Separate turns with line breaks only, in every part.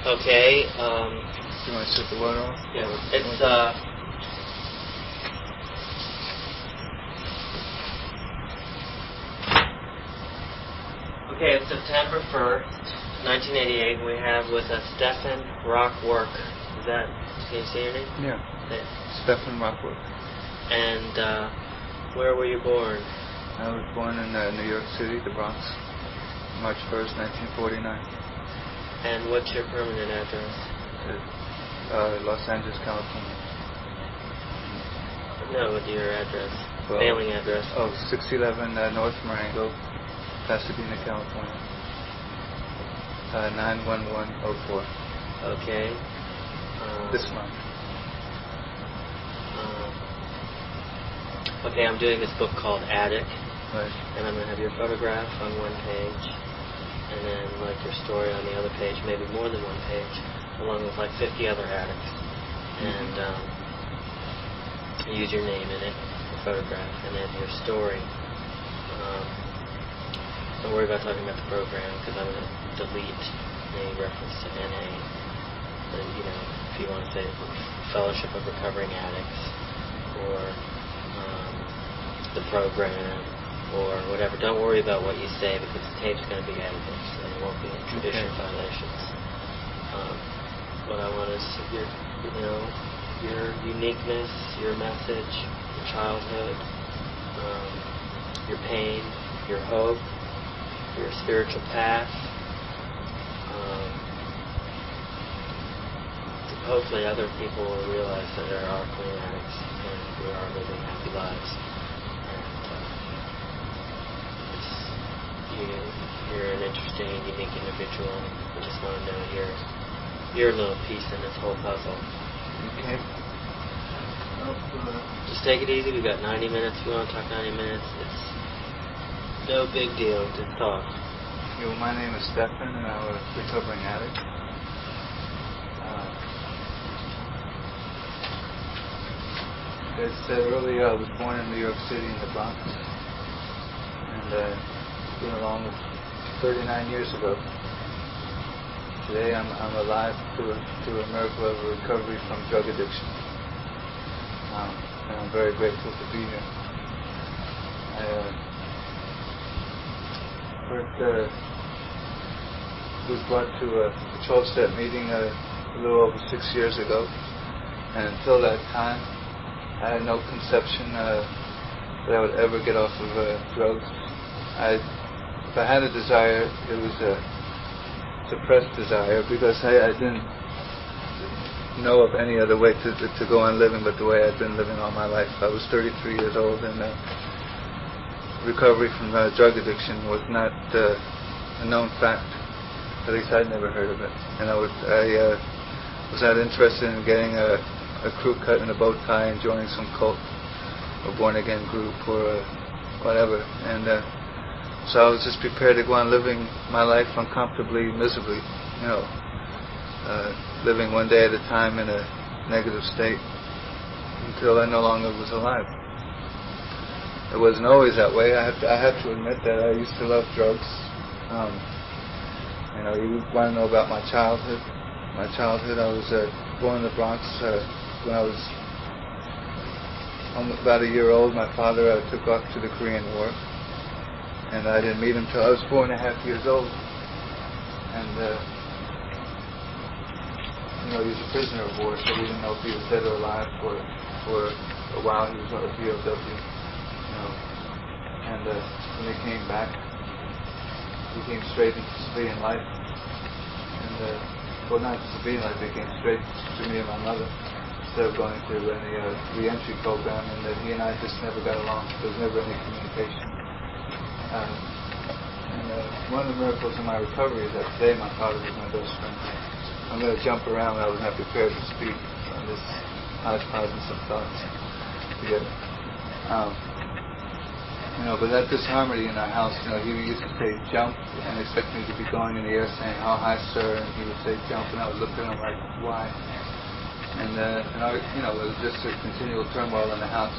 Okay,
You want to set the water off?
yeah, it's, okay, it's September 1st, 1988, and we have with us Stephan Rockwerk. Is that, can you say your name?
Yeah.
Yeah.
Stephan Rockwerk.
And, where were you born?
I was born in New York City, the Bronx, March 1st, 1949.
And what's your permanent address?
Los Angeles, California.
No, with your address,
Well,
mailing address.
611 North Marengo, Pasadena, California. 91104.
Okay.
This month.
Okay, I'm doing this book called Attic,
Right.
and I'm going to have your photograph on one page, and then like your story on the other page, maybe more than one page, along with like 50 other attics, and use your name in it, the photograph, and then your story. Don't worry about talking about the program, because I'm going to delete any reference to NA. And, you know, if you want to say Fellowship of Recovering Addicts, or the program, or whatever. Don't worry about what you say, because the tape's going to be edited, so there won't be tradition violations. What I want is your uniqueness, your message, your childhood, your pain, your hope, your spiritual path. Hopefully other people will realize that there are clean addicts and we are living happy lives. You're an interesting, unique individual. I just want to know your little piece in this whole puzzle.
Okay.
Just take it easy. We've got 90 minutes. We want to talk 90 minutes. It's no big deal to talk.
Yeah, well, my name is Stephan, and I'm a recovering addict. As I said earlier, I was born in New York City in the Bronx, and been along with 39 years ago. Today I'm alive to a miracle of recovery from drug addiction, and I'm very grateful to be here. I first was brought to a 12-step meeting a little over 6 years ago, and until that time I had no conception that I would ever get off of drugs. If I had a desire, it was a suppressed desire, because I didn't know of any other way to go on living but the way I'd been living all my life. I was 33 years old, and recovery from drug addiction was not a known fact. At least I'd never heard of it. And I was not interested in getting a crew cut and a bow tie and joining some cult or born again group or whatever. And so I was just prepared to go on living my life uncomfortably, miserably, living one day at a time in a negative state until I no longer was alive. It wasn't always that way. I have to admit that I used to love drugs. You want to know about my childhood? My childhood, I was born in the Bronx. When I was about a year old, my father took off to the Korean War, and I didn't meet him until I was 4.5 years old. And he was a prisoner of war, so we didn't know if he was dead or alive for a while. He was a POW, And when he came back, he came straight into civilian life, and not civilian life. He came straight to me and my mother, instead of going through any re-entry program, and that he and I just never got along. There was never any communication. One of the miracles in my recovery is that today my father is my best friend. I'm going to jump around. I was not prepared to speak on this hodgepodge and some thoughts together. But that disharmony in our house, he used to say jump and expect me to be going in the air saying, "How high, sir?" And he would say jump, and I would look at him like, "Why?" And it was just a continual turmoil in the house.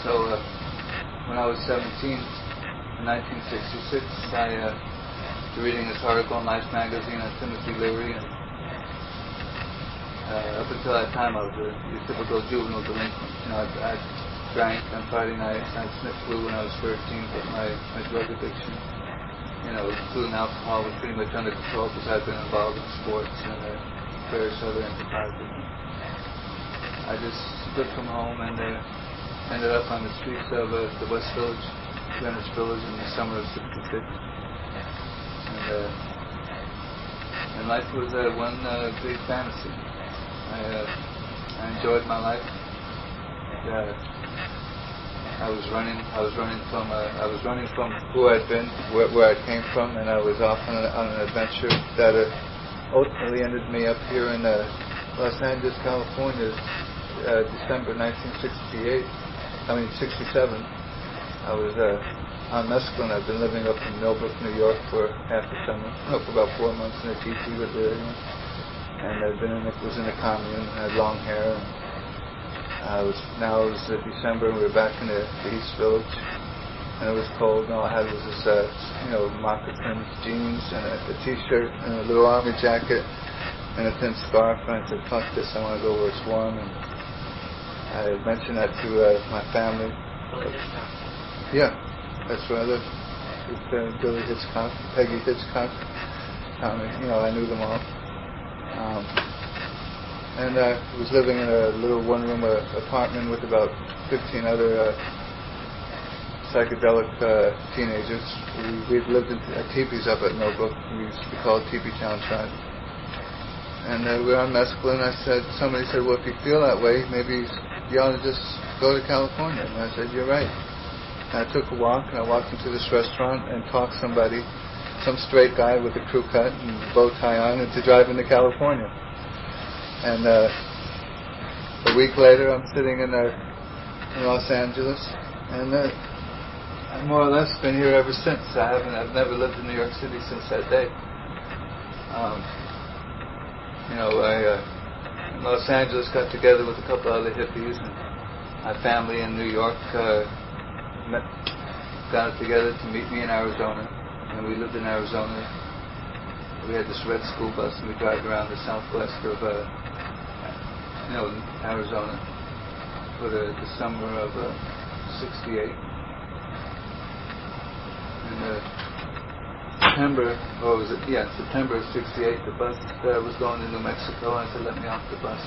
So when I was 17, in 1966, I to reading this article in Life magazine on Timothy Leary, and up until that time I was a typical juvenile delinquent. I drank on Friday nights, I'd sniffed flu when I was 13, but my drug addiction, including alcohol, was pretty much under control because I'd been involved in sports and various other enterprises. I just split from home and ended up on the streets of the West Village, Greenwich Village, in the summer of '66. And life was one big fantasy. I enjoyed my life. I was running from who I'd been, where I came from, and I was off on an adventure that ultimately ended me up here in Los Angeles, California, December 1967. I was on mescaline. I've been living up in Millbrook, New York for half the summer, for about 4 months in a teepee with the and I've was in a commune, had long hair. And it was December, and we were back in the East Village, and it was cold, and all I had was this, moccasin jeans and a t-shirt and a little army jacket and a thin scarf, and I said, fuck this, I want to go where it's warm. And I mentioned that to my family. Yeah, that's where I lived. With Billy Hitchcock, Peggy Hitchcock. I knew them all. And I was living in a little one-room apartment with about 15 other psychedelic teenagers. We lived in teepees up at Millbrook. We used to be called Teepee Town Tribe. And we were on mescaline. Somebody said, well, if you feel that way, maybe you ought to just go to California. And I said, you're right. And I took a walk, and I walked into this restaurant and talked somebody, some straight guy with a crew cut and bow tie on, into driving to California. And a week later, I'm sitting in Los Angeles, and I've more or less been here ever since. I've never lived in New York City since that day. I in Los Angeles got together with a couple other hippies, and my family in New York got together to meet me in Arizona, and we lived in Arizona. We had this red school bus, and we drove around the southwest of Arizona for the summer of '68. And September of '68, the bus was going to New Mexico, and I said, let me off the bus.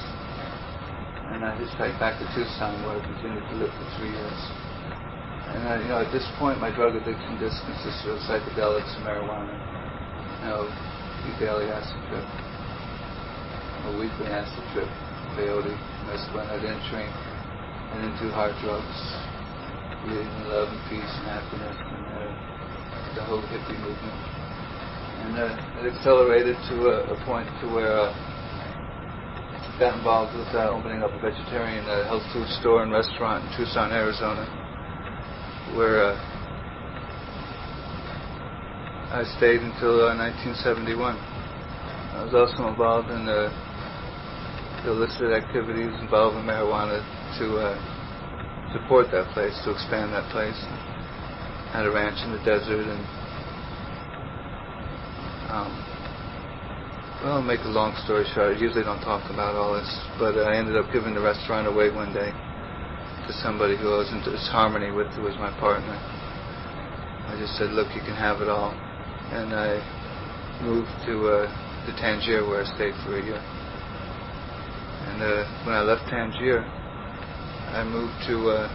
And I hitchhiked back to Tucson, where I continued to live for 3 years. And at this point, my drug addiction just consisted of psychedelics and marijuana. A daily acid trip, a weekly acid trip, peyote, mescaline. I didn't drink. I didn't do hard drugs. Believed in love and peace and happiness and the whole hippie movement. And it accelerated to a point to where I got involved with opening up a vegetarian health food store and restaurant in Tucson, Arizona, where I stayed until 1971. I was also involved in the illicit activities involving marijuana to support that place, to expand that place. I had a ranch in the desert, and I'll make a long story short. I usually don't talk about all this, but I ended up giving the restaurant away one day to somebody who I was in disharmony with, who was my partner. I just said, look, you can have it all. And I moved to Tangier, where I stayed for a year. And when I left Tangier, I moved to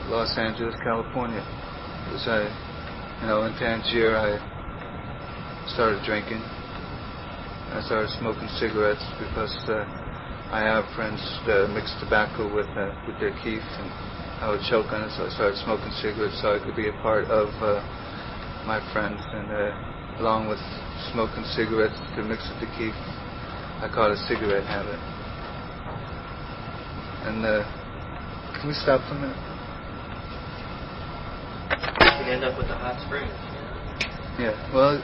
Los Angeles, California. Because in Tangier, I started drinking. I started smoking cigarettes because I have friends that mix tobacco with their keef, and I would choke on it, so I started smoking cigarettes so I could be a part of my friends, and along with smoking cigarettes to mix with the keef, I caught a cigarette habit. And can we stop for a minute?
You can end up with the hot springs.
Yeah, well,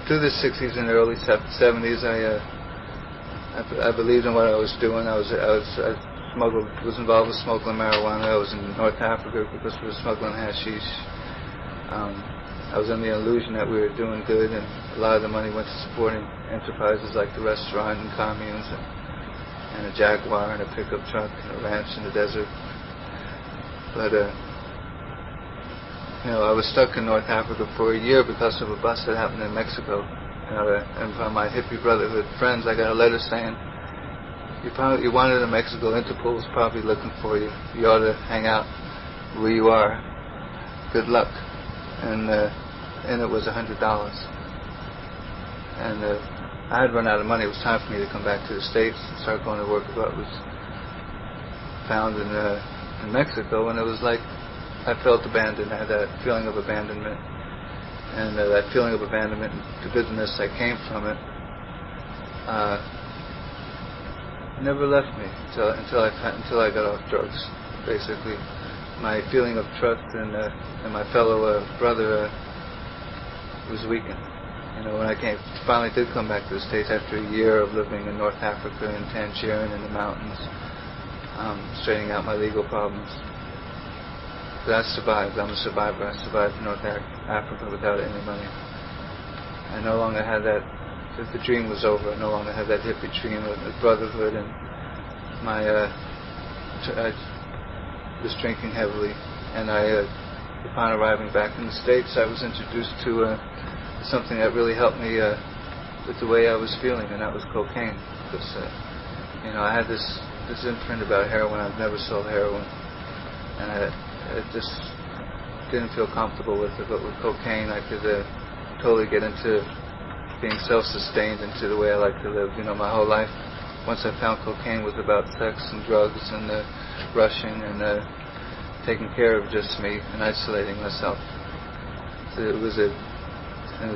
through the 60s and early 70s, I believed in what I was doing. I was involved with smuggling marijuana. I was in North Africa because we were smuggling hashish. I was under the illusion that we were doing good, and a lot of the money went to supporting enterprises like the restaurant and communes and a Jaguar and a pickup truck and a ranch in the desert. But I was stuck in North Africa for a year because of a bust that happened in Mexico. And from my hippie brotherhood friends, I got a letter saying, you wanted in Mexico, Interpol was probably looking for you. You ought to hang out where you are. Good luck. And it was $100. And I had run out of money. It was time for me to come back to the States and start going to work with what was found in Mexico. And it was like I felt abandoned. I had that feeling of abandonment. And that feeling of abandonment and the bitterness that came from it never left me until I got off drugs. Basically, my feeling of trust in my fellow brother was weakened. When I finally did come back to the States after a year of living in North Africa and Tangier and in the mountains, straightening out my legal problems. But I survived. I'm a survivor. I survived North Africa without any money. I no longer had that. The dream was over. I no longer had that hippie dream of brotherhood, and I was drinking heavily. And upon arriving back in the States, I was introduced to something that really helped me with the way I was feeling, and that was cocaine. Because I had this imprint about heroin. I've never sold heroin, and I just didn't feel comfortable with it. But with cocaine, I could totally get into being self-sustained into the way I like to live. My whole life, once I found cocaine, was about sex and drugs and rushing and taking care of just me and isolating myself. So it was an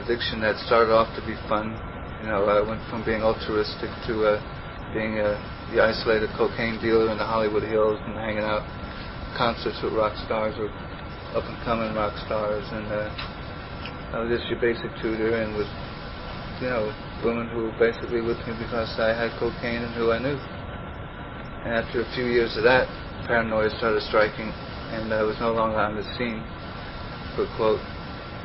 addiction that started off to be fun. I went from being altruistic to being the isolated cocaine dealer in the Hollywood Hills and hanging out concerts with rock stars or up-and-coming rock stars. And I was just your basic tutor and was women who were basically with me because I had cocaine and who I knew. And after a few years of that, paranoia started striking, and I was no longer on the scene. For quote,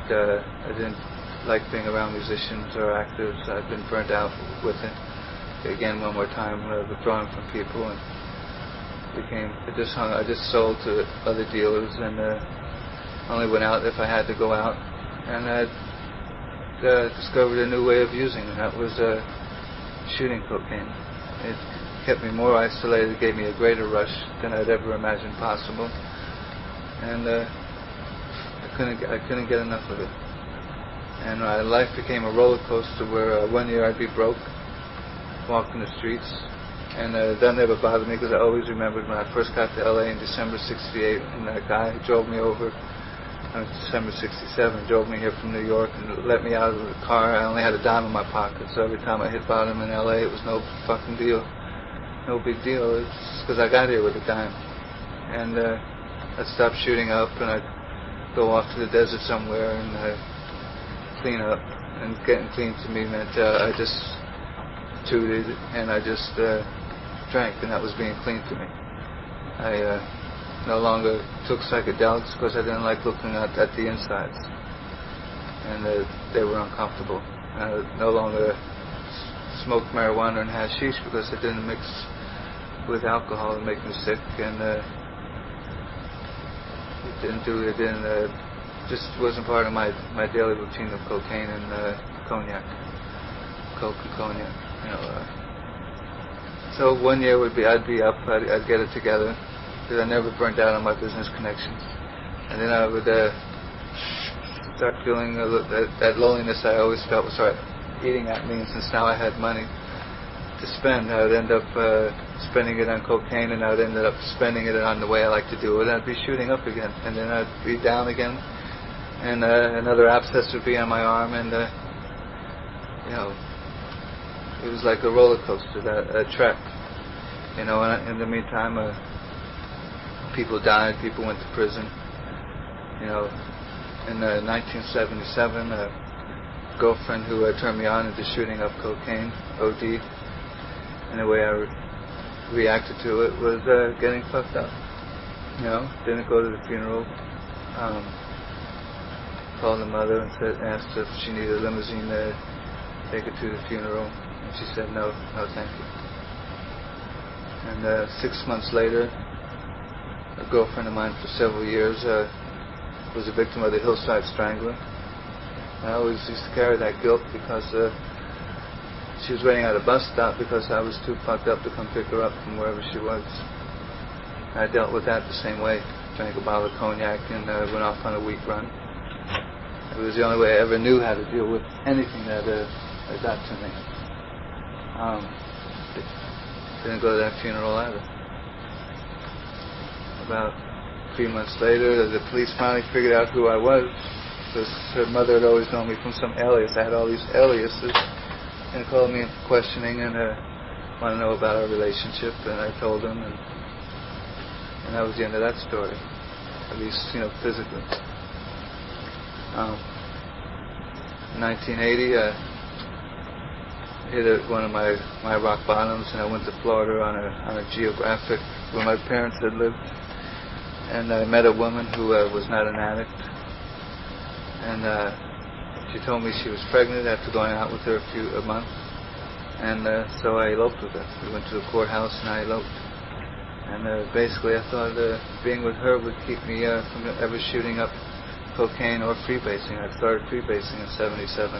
I didn't like being around musicians or actors. I'd been burnt out with it. Again, one more time, withdrawing from people, and I just sold to other dealers, and only went out if I had to go out. And I discovered a new way of using it. That was shooting cocaine. It kept me more isolated. It gave me a greater rush than I'd ever imagined possible, and I couldn't get enough of it. And my life became a roller coaster where one year I'd be broke, walking the streets, and that never bothered me because I always remembered when I first got to LA in December '68, and that guy who drove me over. December '67, drove me here from New York and let me out of the car. I only had a dime in my pocket, so every time I hit bottom in LA, it was no fucking deal. No big deal. It's because I got here with a dime. And I'd stop shooting up and I'd go off to the desert somewhere and clean up. And getting clean to me meant I just tooted and I just drank, and that was being clean to me. I no longer took psychedelics because I didn't like looking at the insides, and they were uncomfortable. I no longer smoked marijuana and hashish because it didn't mix with alcohol and make me sick, and just wasn't part of my daily routine of cocaine and cognac, coke and cognac. So one year I'd be up, I'd get it together, because I never burnt out on my business connections. And then I would start feeling that loneliness I always felt was eating at me. And since now I had money to spend, I would end up spending it on cocaine, and I would end up spending it on the way I like to do it. I'd be shooting up again, and then I'd be down again, and another abscess would be on my arm, and it was like a roller coaster, a trek. And in the meantime, people died, people went to prison. In 1977, a girlfriend who turned me on into shooting up cocaine, OD, and the way I reacted to it was getting fucked up. Didn't go to the funeral. called the mother and asked if she needed a limousine to take her to the funeral, and she said no, thank you. And 6 months later, a girlfriend of mine for several years was a victim of the hillside strangler. I always used to carry that guilt because she was waiting at a bus stop because I was too fucked up to come pick her up from wherever she was. I dealt with that the same way. Drank a bottle of cognac and went off on a week run. It was the only way I ever knew how to deal with anything that got to me. Didn't go to that funeral either. About 3 months later, the police finally figured out who I was, because her mother had always known me from some alias. I had all these aliases, and called me in for questioning and wanted to know about our relationship, and I told them, and that was the end of that story, at least, physically. In 1980, I hit one of my rock bottoms, and I went to Florida on a geographic where my parents had lived, and I met a woman who was not an addict, and she told me she was pregnant after going out with her a month, and so I eloped with her. We went to the courthouse and I eloped, and basically I thought being with her would keep me from ever shooting up cocaine or freebasing. I started freebasing in '77.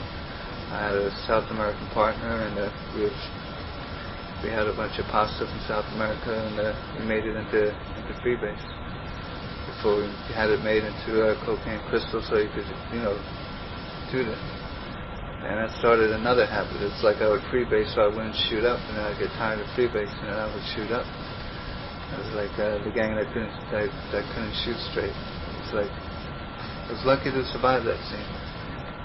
I had a South American partner, and we had a bunch of pasta from South America, and we made it into freebase before we had it made into cocaine crystal, so you could do that. And that started another habit. It's like I would freebase so I wouldn't shoot up, and then I'd get tired of freebasing and I would shoot up. It was like the gang that couldn't shoot straight. It's like I was lucky to survive that scene.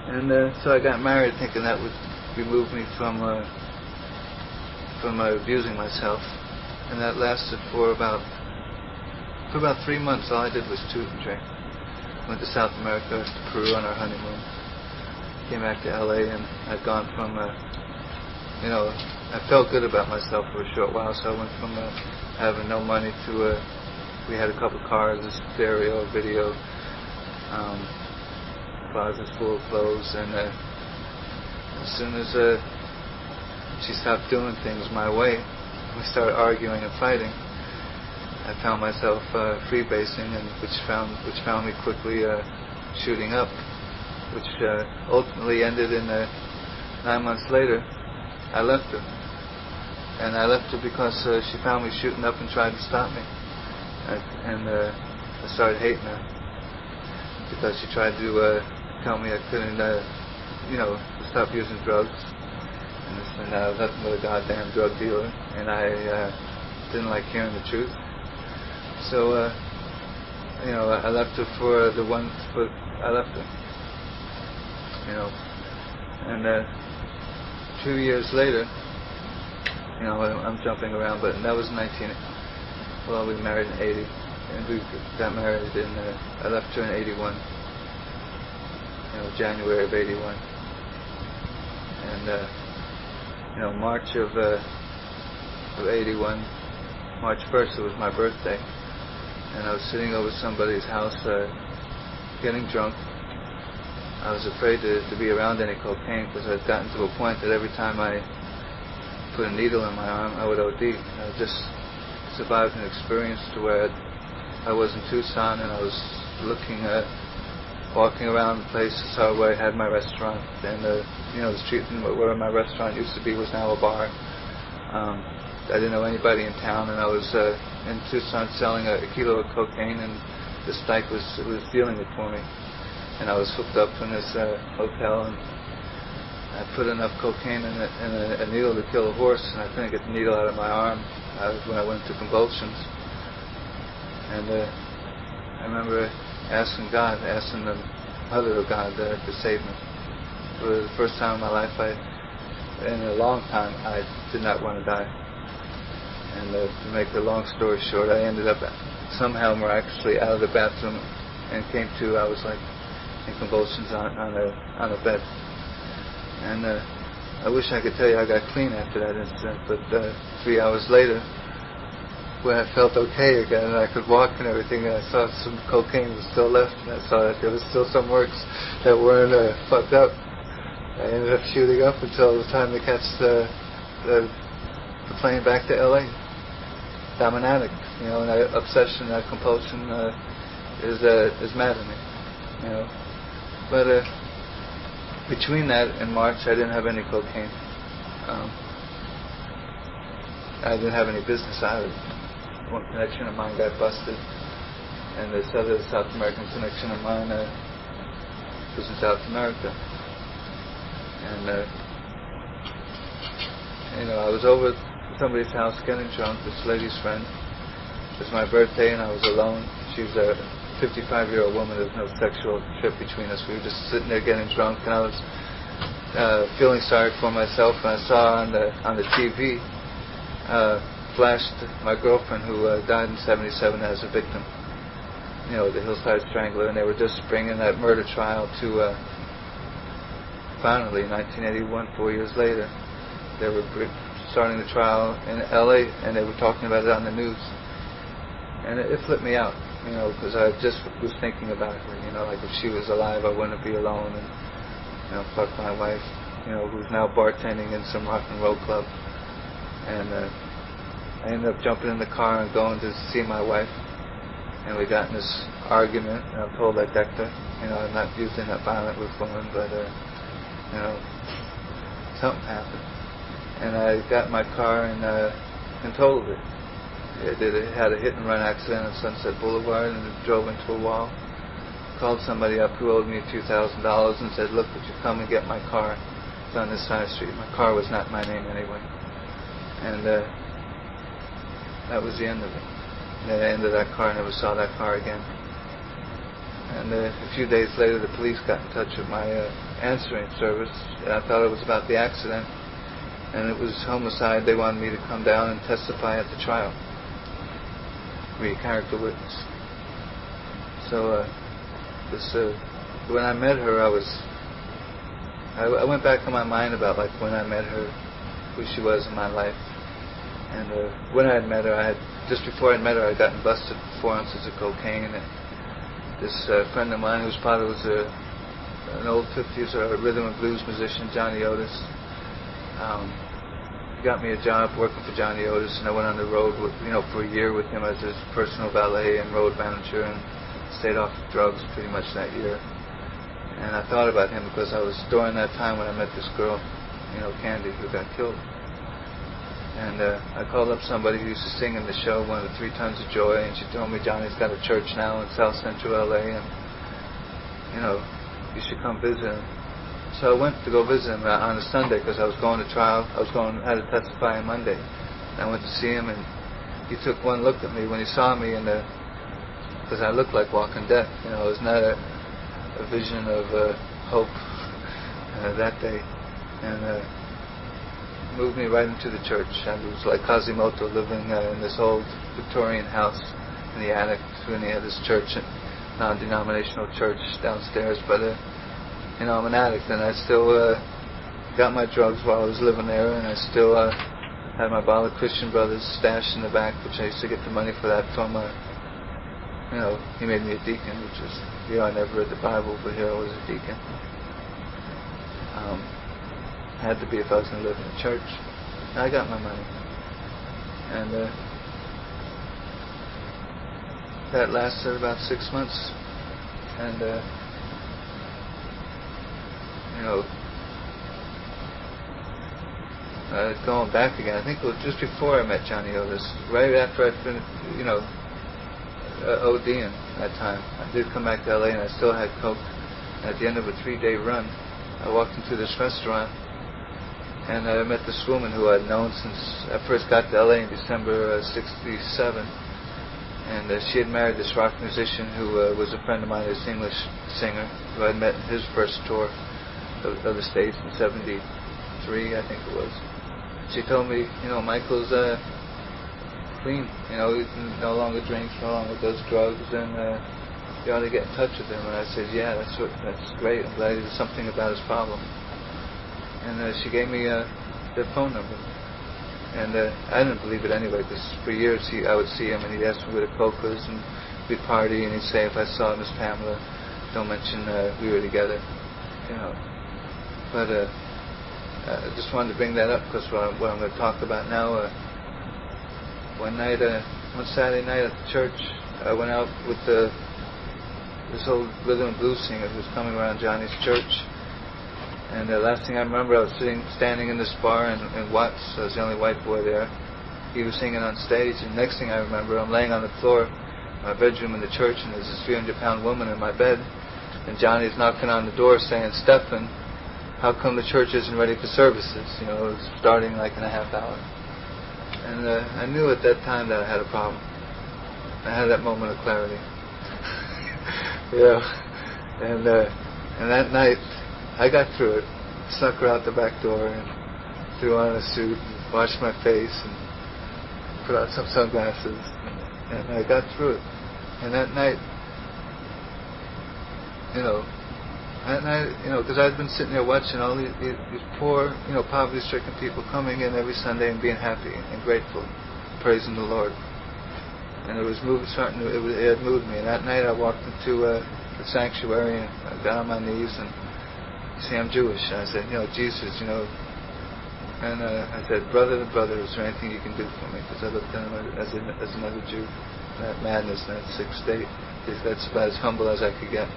And so I got married thinking that would remove me from abusing myself. And that lasted for about 3 months. All I did was toot and drink. Went to South America, to Peru on our honeymoon. Came back to LA, and I'd gone from, I felt good about myself for a short while, so I went from having no money to, we had a couple cars, a stereo, video, closets full of clothes, and as soon as she stopped doing things my way, we started arguing and fighting. I found myself freebasing, and which found me quickly shooting up, which ultimately ended in 9 months later. I left her, and I left her because she found me shooting up and tried to stop me, and I started hating her because she tried to tell me I couldn't, stop using drugs, and I was nothing but a goddamn drug dealer, and I didn't like hearing the truth. So, I left her I left her, and 2 years later, I'm jumping around, but that was we married in 80, and we got married I left her in 81, January of 81, and, March of 81, March 1st, it was my birthday, and I was sitting over somebody's house getting drunk. I was afraid to be around any cocaine because I'd gotten to a point that every time I put a needle in my arm, I would OD. I just survived an experience to where I was in Tucson, and I was walking around places where I had my restaurant, and the street where my restaurant used to be was now a bar. I didn't know anybody in town, and I was in Tucson selling a kilo of cocaine, and this dyke was dealing it for me. And I was hooked up in this hotel, and I put enough cocaine in a needle to kill a horse, and I couldn't get the needle out of my arm when I went into convulsions. And I remember asking the Mother of God to save me. It was the first time in my life, in a long time, I did not want to die. And to make the long story short, I ended up somehow miraculously out of the bathroom and came to, I was like in convulsions on a bed. And I wish I could tell you I got clean after that incident, but 3 hours later, when I felt okay again and I could walk and everything, and I saw some cocaine was still left, and I saw that there was still some works that weren't fucked up. I ended up shooting up until the time to catch the plane back to LA. I'm an addict, and that obsession, that compulsion is maddening, But between that and March, I didn't have any cocaine. I didn't have any business either. One connection of mine got busted, and this other South American connection of mine was in South America. And I was over at somebody's house getting drunk, this lady's friend. It was my birthday and I was alone. She was a 55-year-old woman. There was no sexual trip between us. We were just sitting there getting drunk, and I was feeling sorry for myself, and I saw on the TV flashed my girlfriend who died in '77 as a victim, the Hillside Strangler, and they were just bringing that murder trial to finally, 1981, 4 years later, they were starting the trial in LA, and they were talking about it on the news, and it flipped me out, because I just was thinking about her, like if she was alive, I wouldn't be alone, and fuck my wife, who's now bartending in some rock and roll club, and I ended up jumping in the car and going to see my wife, and we got in this argument, and I'm told I decked her. I'm not usually that violent with women, but something happened, and I got in my car and totaled it. It had a hit and run accident on Sunset Boulevard, and it drove into a wall. Called somebody up who owed me a few $1,000 and said, "Look, would you come and get my car? It's on this side street." My car was not my name anyway, and that was the end of it. The end of that car. I never saw that car again. And a few days later, the police got in touch with my answering service, and I thought it was about the accident, and it was homicide. They wanted me to come down and testify at the trial, be a character witness. So when I met her, I went back in my mind about like when I met her, who she was in my life. And when I had met her, just before I met her, I'd gotten busted with 4 ounces of cocaine. And this friend of mine, whose father was an old 50s rhythm and blues musician, Johnny Otis, he got me a job working for Johnny Otis, and I went on the road for a year with him as his personal valet and road manager, and stayed off drugs pretty much that year. And I thought about him because I was during that time when I met this girl, Candy, who got killed. And I called up somebody who used to sing in the show, one of the 3 Tons of Joy, and she told me Johnny's got a church now in South Central LA, and you should come visit him. So I went to go visit him on a Sunday because I was going to trial. I had to testify on Monday. And I went to see him, and he took one look at me when he saw me, and because I looked like walking death. It was not a vision of hope that day, and moved me right into the church. I was like Quasimodo living in this old Victorian house in the attic, when he had this church, a non-denominational church downstairs. But I'm an addict, and I still got my drugs while I was living there, and I still had my bottle of Christian Brothers stashed in the back, which I used to get the money for that from. He made me a deacon, which was, I never read the Bible, but here I was a deacon. Had to be if I was going to live in a church. And I got my money, and that lasted about 6 months. And going back again, I think it was just before I met Johnny Otis, right after I'd finished, ODing that time. I did come back to LA, and I still had coke. And at the end of a 3-day run, I walked into this restaurant, and I met this woman who I'd known since I first got to LA in December '67. And she had married this rock musician who was a friend of mine, this English singer, who I'd met in his first tour of the States in '73, I think it was. She told me, Michael's clean. He no longer drinks, no longer does drugs, and you ought to get in touch with him. And I said, yeah, that's great. I'm glad he did something about his problem. And she gave me their phone number. And I didn't believe it anyway, because for years I would see him and he'd ask me where the coke was, and we'd party, and he'd say if I saw Miss Pamela, don't mention we were together, you know. But I just wanted to bring that up because what I'm going to talk about now. One Saturday night at the church, I went out with this old rhythm and blues singer who was coming around Johnny's church. And the last thing I remember, I was standing in this bar in Watts. I was the only white boy there. He was singing on stage, and next thing I remember, I'm laying on the floor in my bedroom in the church, and there's this 300-pound woman in my bed, and Johnny's knocking on the door saying, "Stephan, how come the church isn't ready for services?" You know, it was starting like in a half hour. And I knew at that time that I had a problem. I had that moment of clarity. Yeah. And that night, I got through it. Snuck her out the back door and threw on a suit and washed my face and put on some sunglasses. And I got through it. And that night, because I'd been sitting there watching all these poor, poverty-stricken people coming in every Sunday and being happy and grateful, praising the Lord. And it was it had moved me. And that night I walked into the sanctuary and I got on my knees and see, I'm Jewish. And I said, Jesus, and I said, brother, is there anything you can do for me? Because I looked at him as another Jew. That madness, that sick state. That's about as humble as I could get.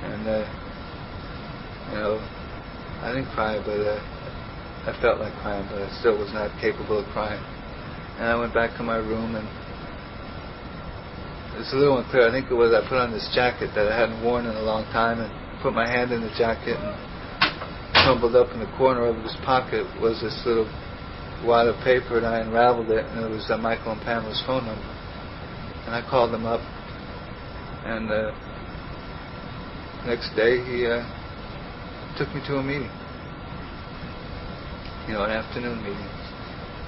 And, I didn't cry, but I felt like crying, but I still was not capable of crying. And I went back to my room, and it's a little unclear. I think it was I put on this jacket that I hadn't worn in a long time, and put my hand in the jacket, and crumbled up in the corner of this pocket was this little wad of paper, and I unraveled it, and it was Michael and Pamela's phone number. And I called them up, and next day he took me to a meeting, an afternoon meeting,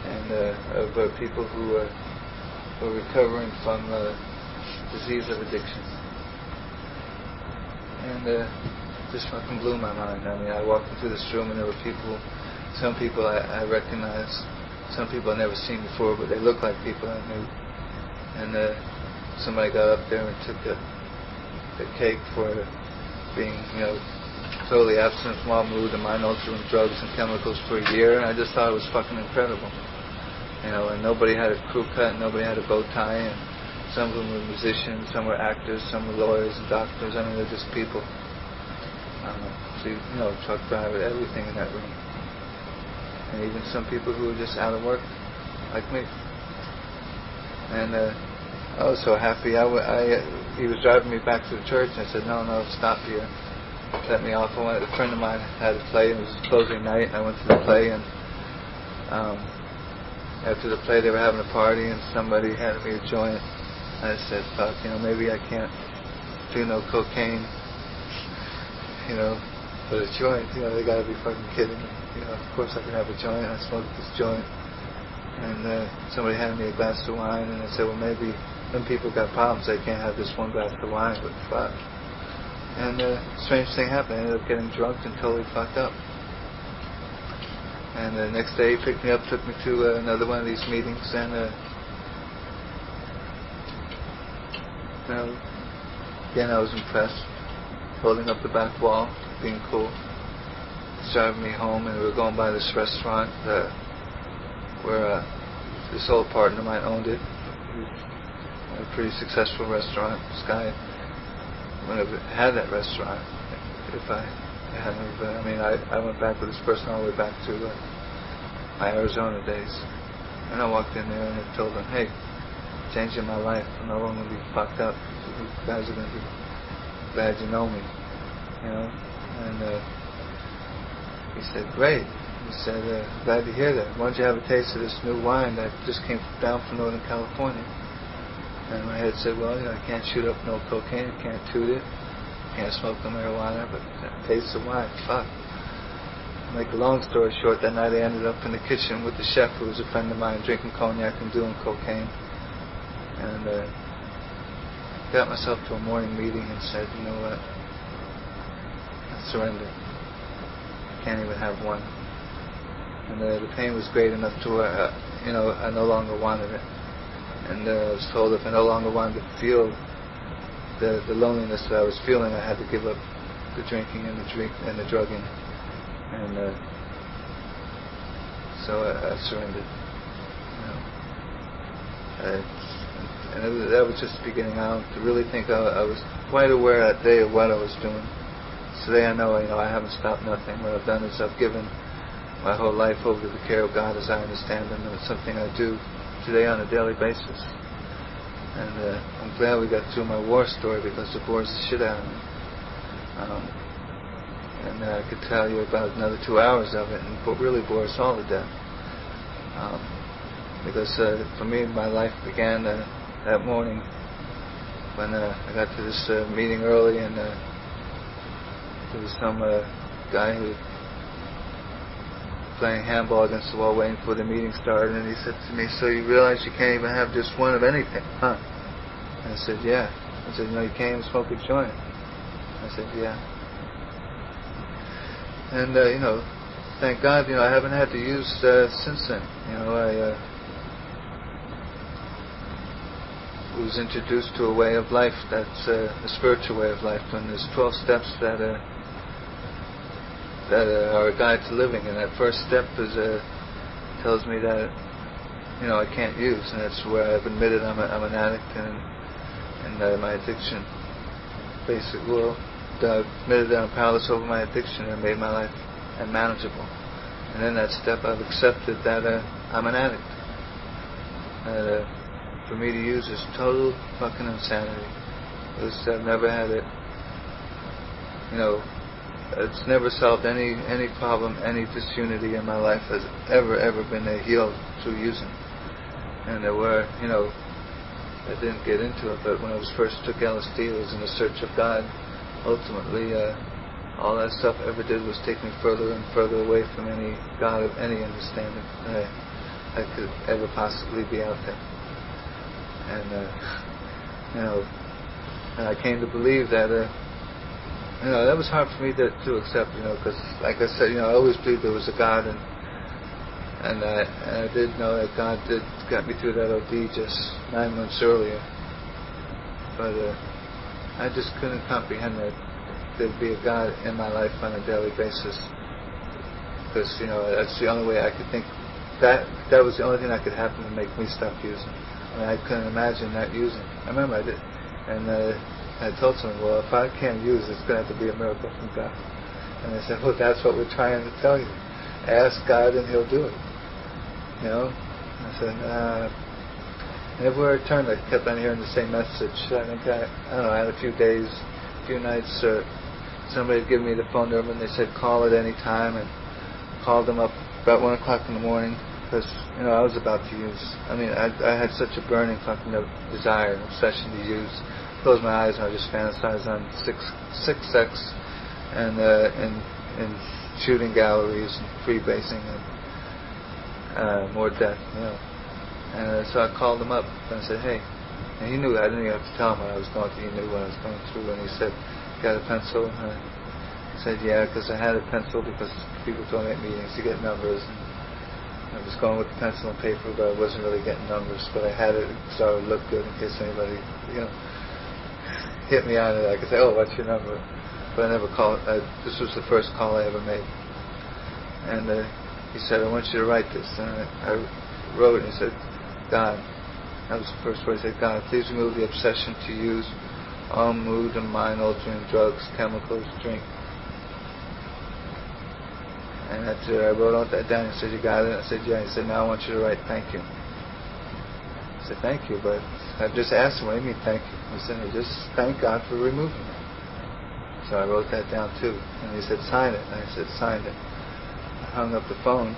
and of people who were recovering from disease of addiction. And just fucking blew my mind. I mean, I walked into this room and there were some people I recognized, some people I'd never seen before, but they looked like people I knew. And somebody got up there and took the cake for being, totally abstinent from all mood and mind-altering drugs and chemicals for a year, and I just thought it was fucking incredible. And nobody had a crew cut, and nobody had a bow tie, and some of them were musicians, some were actors, some were lawyers and doctors. I mean, they're just people. Truck driver, everything in that room. And even some people who were just out of work, like me. And I was so happy. He was driving me back to the church, and I said, no, stop here. Let me off. A friend of mine had a play, and it was closing night, and I went to the play, and after the play they were having a party, and somebody handed me a joint. I said, fuck, maybe I can't do no cocaine, but a joint, they gotta be fucking kidding me. Of course I can have a joint. I smoked this joint, and somebody handed me a glass of wine, and I said, well, maybe when people got problems, they can't have this one glass of wine, but fuck. And a strange thing happened. I ended up getting drunk and totally fucked up. And the next day he picked me up, took me to another one of these meetings, and again I was impressed. Holding up the back wall, being cool. He's driving me home, and we were going by this restaurant where this old partner of mine owned it. A pretty successful restaurant. This guy wouldn't have had that restaurant if I hadn't. I went back with this person all the way back to my Arizona days, and I walked in there and I told him, "Hey, changing my life. I'm no longer going to be fucked up. You guys are going to be glad you know me, And he said, "Great." He said, "Glad to hear that. Why don't you have a taste of this new wine that just came down from Northern California?" And my head said, well, I can't shoot up no cocaine, I can't toot it, can't smoke no marijuana, but taste the wine, fuck. To make a long story short, that night I ended up in the kitchen with the chef who was a friend of mine, drinking cognac and doing cocaine. And got myself to a morning meeting and said, you know what, I surrender. I can't even have one. and the pain was great enough to where, I no longer wanted it. And I was told if I no longer wanted to feel the loneliness that I was feeling, I had to give up the drinking and the drugging. And so I surrendered. That was just the beginning. I don't really think I was quite aware that day of what I was doing. Today I know, I haven't stopped nothing. What I've done is I've given my whole life over to the care of God as I understand Him, and it's something I do today on a daily basis. And I'm glad we got through my war story because it bores the shit out of me. And I could tell you about another 2 hours of it, and it really bore us all to death. Because for me, my life began that morning when I got to this meeting early, and there was some guy who was playing handball against the wall waiting for the meeting started, and he said to me, "So you realize you can't even have just one of anything, huh?" And I said, "Yeah." I said, "You can't even smoke a joint." I said, "Yeah." And thank God, I haven't had to use since then. I was introduced to a way of life that's a spiritual way of life, and there's 12 steps that are a guide to living, and that first step tells me that I can't use, and that's where I've admitted I'm an addict, and my addiction I've admitted that I'm powerless over my addiction and made my life unmanageable. And in that step I've accepted that I'm an addict. For me to use is total fucking insanity. I've never had it. It's never solved any problem, any disunity in my life has ever been healed through using. And there were, I didn't get into it, but when I first took LSD, it was in the search of God. Ultimately, all that stuff ever did was take me further and further away from any God of any understanding that I could ever possibly be out there. And and I came to believe that that was hard for me to accept, because like I said, I always believed there was a God, and I did know that God did got me through that OD just 9 months earlier, but I just couldn't comprehend that there'd be a God in my life on a daily basis, because that's the only way I could think. That was the only thing that could happen to make me stop using. I couldn't imagine not using. I remember I did, and I told someone, "Well, if I can't use, it's going to have to be a miracle from God." And they said, "Well, that's what we're trying to tell you. Ask God, and He'll do it." I said, and everywhere I turned, I kept on hearing the same message. I think I don't know. I had a few days, a few nights. Somebody had given me the phone number, and they said, "Call at any time," and called them up about 1 o'clock in the morning. Because I was about to use. I had such a burning fucking desire and obsession to use. Close my eyes and I just fantasize on sick sex and shooting galleries and freebasing and more death. And so I called him up and I said, "Hey," and he knew. I didn't even have to tell him what I was going through. He knew what I was going through, and he said, "Got a pencil?" And I said, "Yeah," because I had a pencil because people told me at meetings to get numbers. And I was going with the pencil and paper, but I wasn't really getting numbers. But I had it so it would look good in case anybody, hit me on it. I could say, "Oh, what's your number?" But I never called. This was the first call I ever made. And he said, "I want you to write this." And I wrote, and he said, "God," that was the first word. He said, "God, please remove the obsession to use all mood and mind-altering drugs, chemicals, drink." And I wrote all that down. He said, "You got it?" I said, "Yeah." He said, "Now I want you to write thank you." I said, "Thank you, but I just asked him, what do you mean thank you?" He said, "I just thank God for removing it." So I wrote that down too. And he said, "Sign it." And I said, "Signed it." I hung up the phone,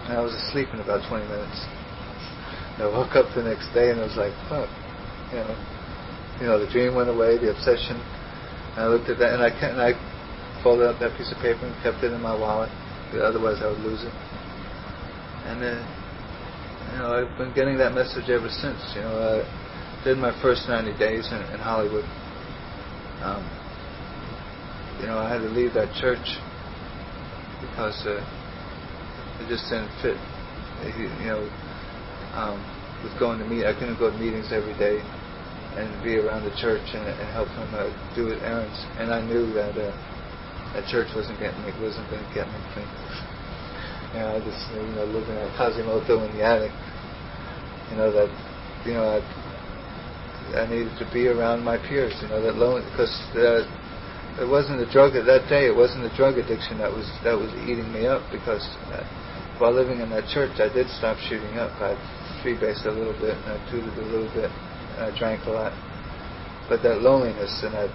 and I was asleep in about 20 minutes. And I woke up the next day, and I was like, fuck. The dream went away, the obsession. And I looked at that, and I folded up that piece of paper and kept it in my wallet. Otherwise, I would lose it. And I've been getting that message ever since. I did my first 90 days in Hollywood. I had to leave that church because It just didn't fit. With going to meet, I couldn't go to meetings every day and be around the church and help him do his errands. And I knew that that church wasn't going to get me clean. I just living at Quasimodo in the attic. I needed to be around my peers. That lonely, because it wasn't a drug at that day. It wasn't a drug addiction that was eating me up, because while living in that church, I did stop shooting up. I freebased a little bit, and I tooted a little bit, and I drank a lot. But that loneliness and that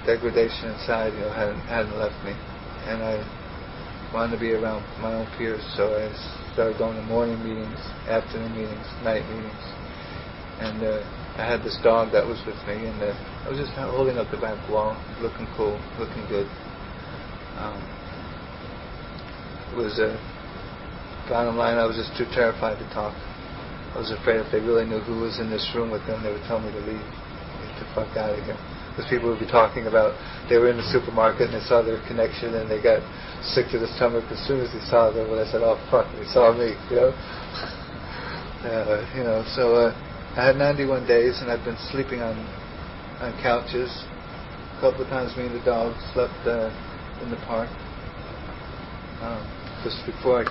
degradation inside, hadn't left me, and I wanted to be around my own peers. So I started going to morning meetings, afternoon meetings, night meetings, and I had this dog that was with me, and I was just holding up the back wall, looking cool, looking good. Bottom line, I was just too terrified to talk. I was afraid if they really knew who was in this room with them, they would tell me to leave. Get the fuck out of here. Because people would be talking about, they were in the supermarket and they saw their connection and they got sick to the stomach as soon as they saw them. And I said, oh fuck, they saw me, So I had 91 days, and I'd been sleeping on couches. A couple of times me and the dog slept in the park. Just before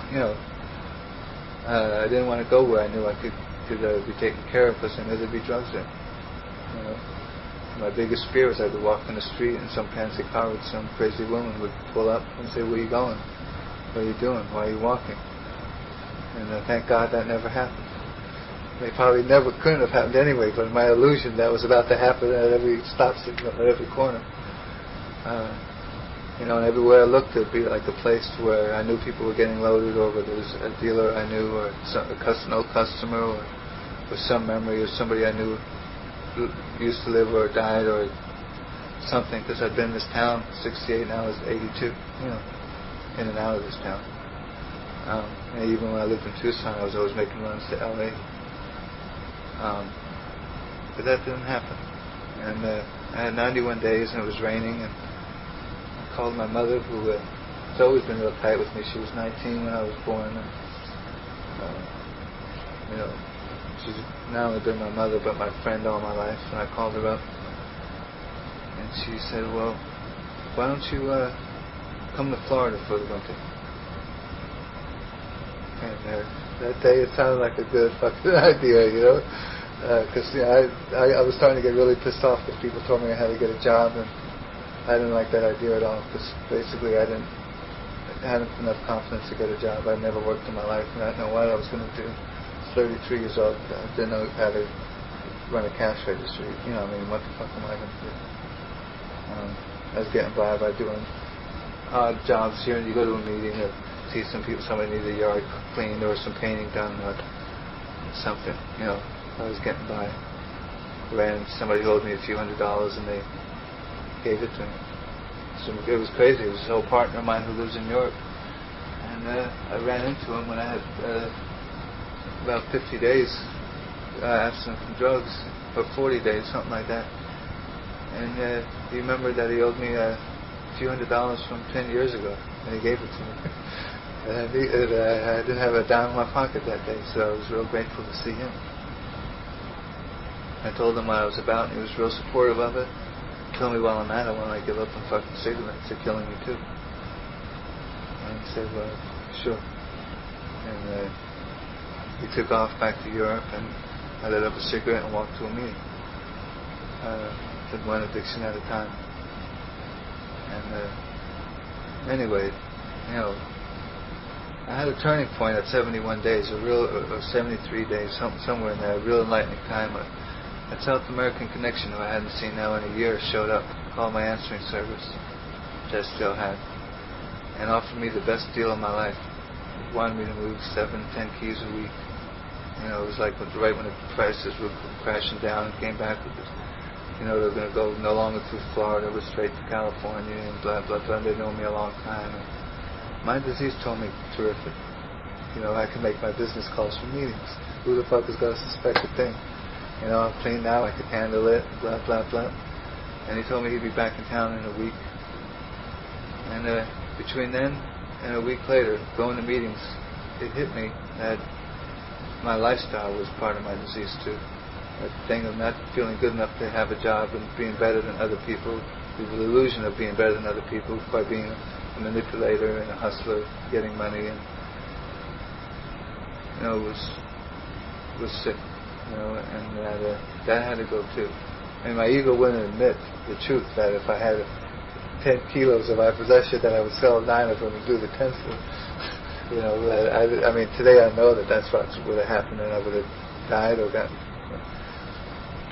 I didn't want to go where I knew I could be taken care of, because I knew there'd be drugs there. My biggest fear was I would walk in the street and some fancy car with some crazy woman would pull up and say, where are you going? What are you doing? Why are you walking? And thank God that never happened. They probably couldn't have happened anyway, but my illusion that was about to happen at every stop signal, at every corner. And everywhere I looked, it'd be like a place where I knew people were getting loaded, or where there was a dealer I knew, or an old customer, or some memory of somebody I knew who used to live or died or something, because I'd been in this town 68, now it's 82, in and out of this town. And even when I lived in Tucson, I was always making runs to LA. But that didn't happen. And I had 91 days, and it was raining, and I called my mother, who has always been real tight with me. She was 19 when I was born, and she's not only been my mother but my friend all my life. And I called her up, and she said, well, why don't you come to Florida for the winter? And that day it sounded like a good fucking idea, because I was starting to get really pissed off because people told me I had to get a job, and I didn't like that idea at all, because basically I hadn't enough confidence to get a job. I'd never worked in my life, and I didn't know what I was going to do. I was 33 years old. I didn't know how to run a cash register. What the fuck am I going to do? I was getting by doing odd jobs here, and you go to a meeting or see some people, somebody needed a yard cleaned or some painting done or something. I was getting by. Somebody owed me a few $100s, and they gave it to me. So it was crazy. It was an old partner of mine who lives in Europe, and I ran into him when I had about 50 days abstinent from drugs, or 40 days, something like that. And he remembered that he owed me a few $100s from 10 years ago, and he gave it to me. And I didn't have a dime in my pocket that day, so I was real grateful to see him. I told him what I was about, and he was real supportive of it. He told me while I'm at it, when I give up on fucking cigarettes, they're killing me too. And he said, well, sure. And he took off back to Europe, and I lit up a cigarette and walked to a meeting. Took one addiction at a time. And anyway, I had a turning point at 71 days, or 73 days, somewhere in there, a real enlightening time. A South American connection who I hadn't seen now in a year showed up, called my answering service, which I still had, and offered me the best deal of my life. Wanted me to move 7-10 keys a week. It was like right when the prices were crashing down, and came back with this. They were going to go no longer through Florida, but straight to California, and blah, blah, blah. They'd known me a long time. And my disease told me, terrific. I can make my business calls for meetings. Who the fuck is going to suspect a thing? I'm clean now, I could handle it, blah, blah, blah. And he told me he'd be back in town in a week. And between then and a week later, going to meetings it hit me that my lifestyle was part of my disease too. That thing of not feeling good enough to have a job and being better than other people, the illusion of being better than other people by being a manipulator and a hustler, getting money, and was sick, and that had to go too. And my ego wouldn't admit the truth that if I had 10 kilos of my possession, that I would sell 9 of them and do the 10th one. I mean, today I know that that's what would have happened, and I would have died or gotten,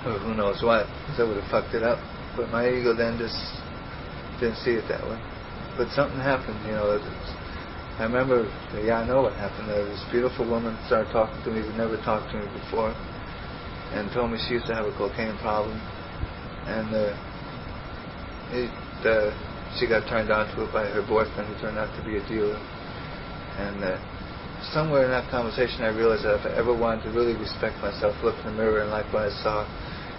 or who knows what, because I would have fucked it up. But my ego then just didn't see it that way. But something happened, I remember, I know what happened. This beautiful woman started talking to me who never talked to me before, and told me she used to have a cocaine problem, and she got turned on to it by her boyfriend, who turned out to be a dealer. And somewhere in that conversation I realized that if I ever wanted to really respect myself, look in the mirror and like what I saw,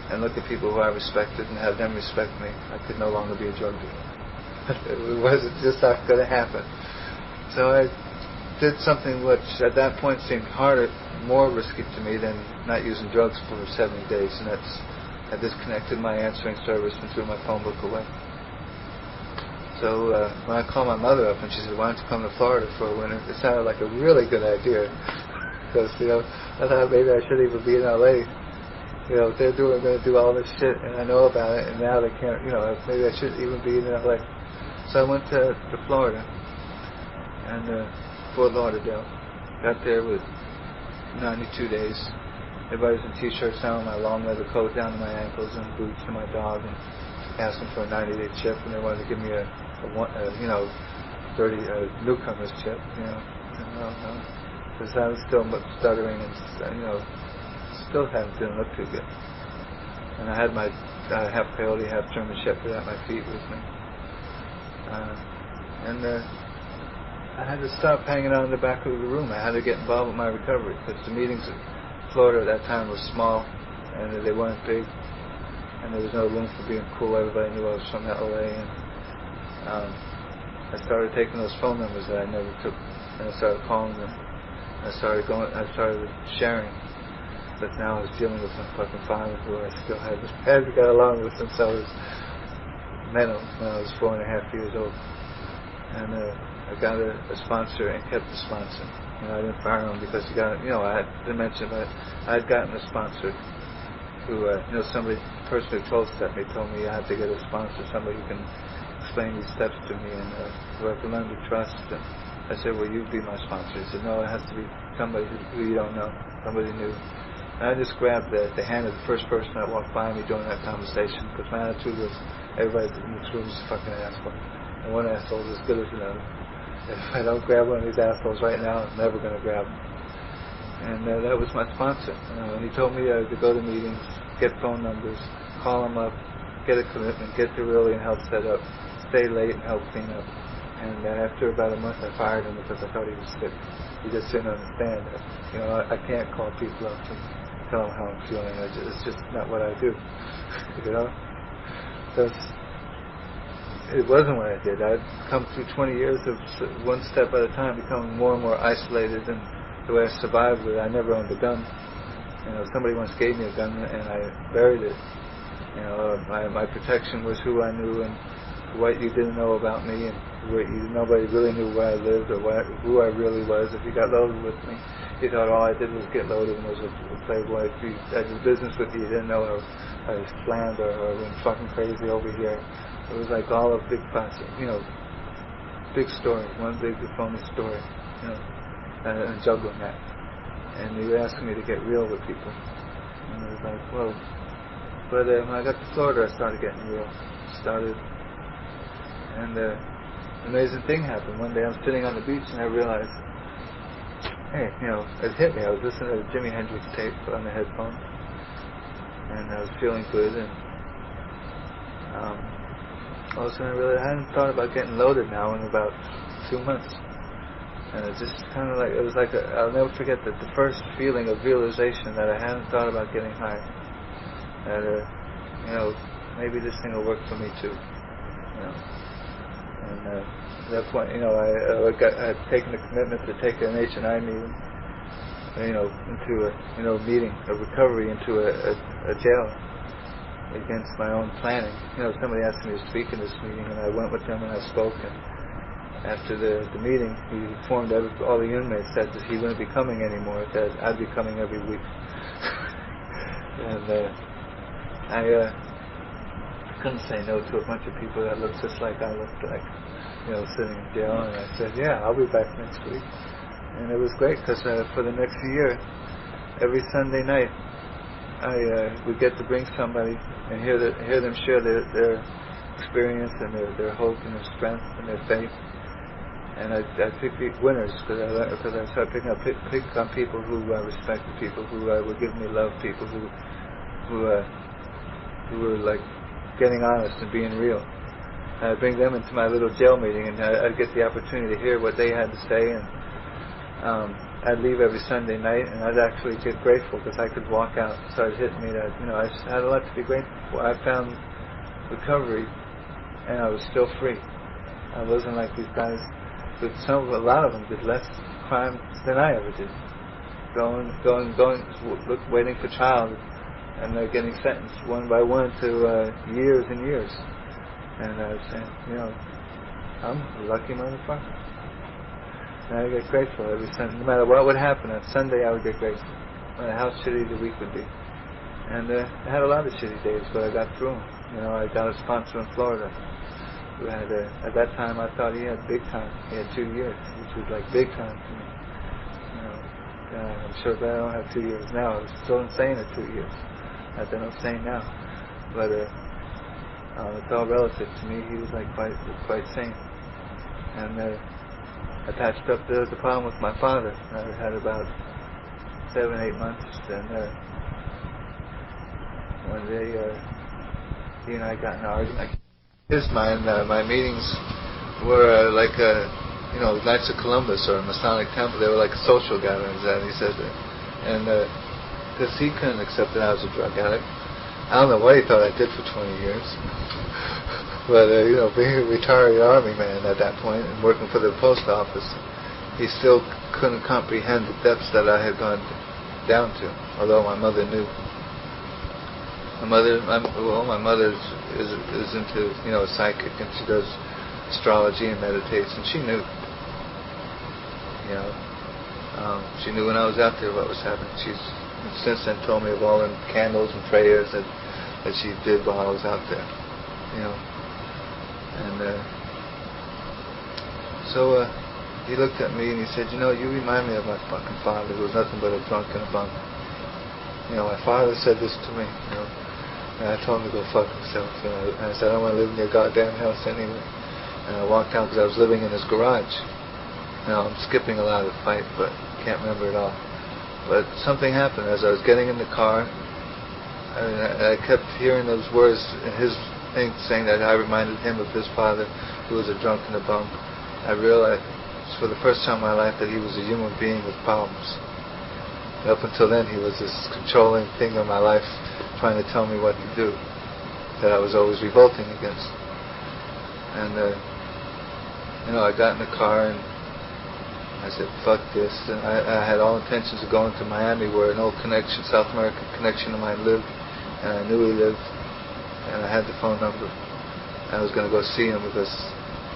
and look at people who I respected and have them respect me, I could no longer be a drug dealer. It wasn't just not going to happen. So I did something which at that point seemed harder, more risky to me than not using drugs for 70 days, and that's I disconnected my answering service and threw my phone book away. So when I called my mother up and she said, "Why don't you come to Florida for a winter?" It sounded like a really good idea, because I thought maybe I shouldn't even be in LA. They're going to do all this shit, and I know about it, and now they can't. Maybe I shouldn't even be in LA. So I went to Florida and Fort Lauderdale. Got there with 92 days. Everybody's in t-shirts now, my long leather coat down to my ankles and boots to my dog, and asked them for a 90-day chip, and they wanted to give me a 30 newcomer's chip, because I was still stuttering and still didn't look too good. And I had my half coyote, half German Shepherd at my feet with me, and I had to stop hanging out in the back of the room. I had to get involved with my recovery, because the meetings in Florida at that time were small, and they weren't big, and there was no room for being cool. Everybody knew I was from LA, and I started taking those phone numbers that I never took, and I started calling them. I started sharing, but now I was dealing with my fucking father, who I still had got along with since I met him when I was 4.5 years old, and I got a sponsor and kept the sponsor. I didn't fire him because he got, I didn't mention, but I had gotten a sponsor who, somebody, the person who 12-stepped me told me I had to get a sponsor, somebody who can explain these steps to me and who I can learn to trust. And I said, "Well, you be my sponsor." He said, "No, it has to be somebody who you don't know, somebody new." And I just grabbed the hand of the first person that walked by me during that conversation, because my attitude was, everybody in this room is a fucking asshole, and one asshole is as good as another. If I don't grab one of these assholes right now, I'm never going to grab them. And that was my sponsor. And he told me to go to meetings, get phone numbers, call them up, get a commitment, get to really and help set up, stay late and help clean up. And after about a month, I fired him because I thought he was sick. He just didn't understand that. I can't call people up and tell them how I'm feeling. It's just not what I do. So it wasn't what I did. I'd come through 20 years of one step at a time, becoming more and more isolated, and the way I survived with it, I never owned a gun. Somebody once gave me a gun, and I buried it. My protection was who I knew and what you didn't know about me, and nobody really knew where I lived or who I really was. If you got loaded with me, you thought all I did was get loaded and was a playboy. If I did business with you, you didn't know I was planned or went fucking crazy over here. It was like all a big process, big story, one big phony story, and juggling that. And you were asking me to get real with people. And I was like, whoa. But when I got to Florida, I started getting real. And an amazing thing happened. One day I'm sitting on the beach and I realized, hey, it hit me. I was listening to the Jimi Hendrix tape on the headphone, and I was feeling good, and all of a sudden I hadn't thought about getting loaded now in about 2 months. And it just kind of it was like I'll never forget the first feeling of realization that I hadn't thought about getting high. That, maybe this thing will work for me too. And at that point, I had taken a commitment to take an H&I meeting, into a meeting, a recovery into a jail against my own planning. Somebody asked me to speak in this meeting, and I went with them and I spoke. And after the meeting, he informed all the inmates that he wouldn't be coming anymore, that I'd be coming every week. And I couldn't say no to a bunch of people that looked just like I looked like, sitting in jail. And I said, yeah, I'll be back next week. And it was great because for the next year, every Sunday night, I would get to bring somebody and hear them share their experience and their hope and their strength and their faith. And I picked winners because I started picking on people who respected people, who were giving me love, people who were like getting honest and being real. And I'd bring them into my little jail meeting, and I'd get the opportunity to hear what they had to say. And I'd leave every Sunday night, and I'd actually get grateful because I could walk out. It started hitting me that I had a lot to be grateful for. I found recovery, and I was still free. I wasn't like these guys. But a lot of them did less crime than I ever did. Waiting for trial, and they're getting sentenced one by one to years and years. And I was saying, I'm a lucky motherfucker. And I get grateful every Sunday. No matter what would happen, on Sunday I would get grateful. No matter how shitty the week would be. And I had a lot of shitty days, but I got through them. I got a sponsor in Florida who had, at that time, I thought he had big time. He had 2 years, which was like big time for me. I'm sure that I don't have 2 years now. I was still insane at 2 years. Not that I'm insane now, but it's all relative to me. He was like quite sane. And I patched up the problem with my father. I had about 7-8 months, and one day he and I got in an argument. My meetings were like Knights of Columbus or Masonic Temple. They were like social gatherings, and he said that. And because he couldn't accept that I was a drug addict. I don't know what he thought I did for 20 years. But, being a retired Army man at that point and working for the post office, he still couldn't comprehend the depths that I had gone down to, although my mother knew. My mother is into, psychic, and she does astrology and meditates, and she knew. She knew when I was out there what was happening. She's since then told me of all the candles and prayers that she did while I was out there. And so he looked at me and he said, you remind me of my fucking father, who was nothing but a drunk and a bum. My father said this to me, and I told him to go fuck himself. And I said, I don't want to live in your goddamn house anyway. And I walked out because I was living in his garage. Now, I'm skipping a lot of the fight, but can't remember it all. But something happened. As I was getting in the car, I kept hearing those words in his thing, saying that I reminded him of his father, who was a drunk and a bum. I realized for the first time in my life that he was a human being with problems. Up until then, he was this controlling thing in my life, trying to tell me what to do, that I was always revolting against. And I got in the car and I said, fuck this. And I had all intentions of going to Miami, where an old connection, South American connection of mine lived, and I knew he lived, and I had the phone number. I was going to go see him because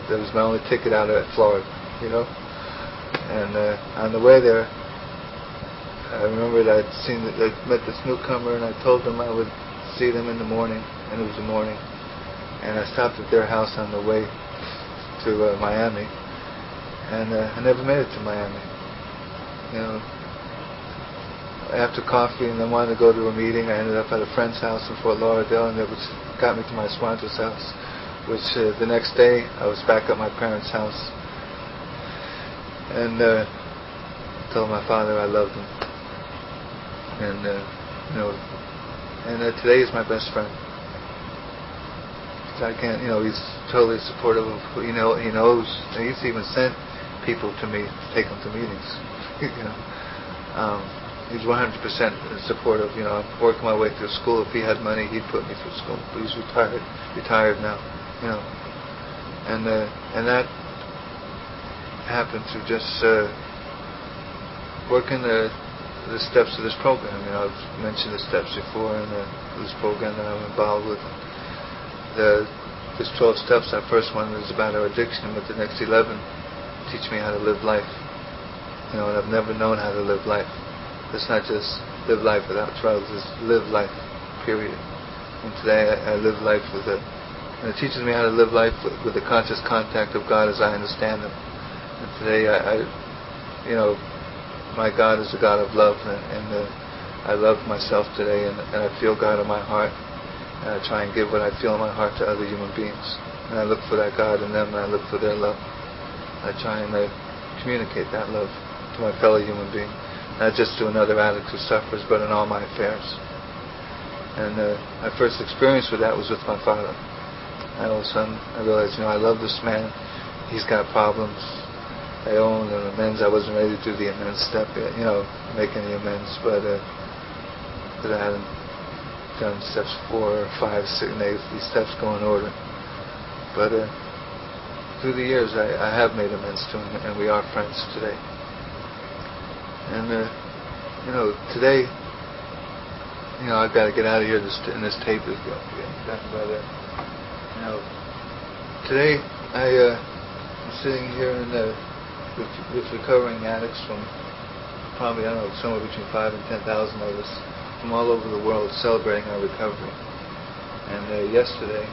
that was my only ticket out of Florida, And on the way there, I remember that I met this newcomer, and I told them I would see them in the morning, and it was the morning. And I stopped at their house on the way to Miami, and I never made it to Miami. After coffee and then wanted to go to a meeting, I ended up at a friend's house in Fort Lauderdale, and it got me to my sponsor's house, which the next day I was back at my parents' house, and told my father I loved him. And today he's my best friend. So I can't, he's totally supportive of, he knows, and he's even sent people to me to take them to meetings. He's 100% supportive. I'm working my way through school. If he had money, he'd put me through school. But he's retired now. And that happened through just working the steps of this program. I've mentioned the steps before in this program that I'm involved with. This 12 steps, our first one is about our addiction, but the next 11 teach me how to live life. And I've never known how to live life. It's not just live life without drugs, it's live life, period. And today I live life and it teaches me how to live life with the conscious contact of God as I understand Him. And today my God is a God of love, and I love myself today, and I feel God in my heart, and I try and give what I feel in my heart to other human beings. And I look for that God in them, and I look for their love. I try and communicate that love to my fellow human being, not just to another addict who suffers, but in all my affairs. And my first experience with that was with my father. And all of a sudden I realized, I love this man. He's got problems. I owe him an amends. I wasn't ready to do the amends step yet, make any amends, but I hadn't done steps 4, 5, 6, and 8. These steps go in order. But through the years, I have made amends to him, and we are friends today. And today, I've got to get out of here. And this tape is getting done by there. Today I'm sitting here with recovering addicts from probably, somewhere between 5,000 and 10,000 of us from all over the world celebrating our recovery. And yesterday,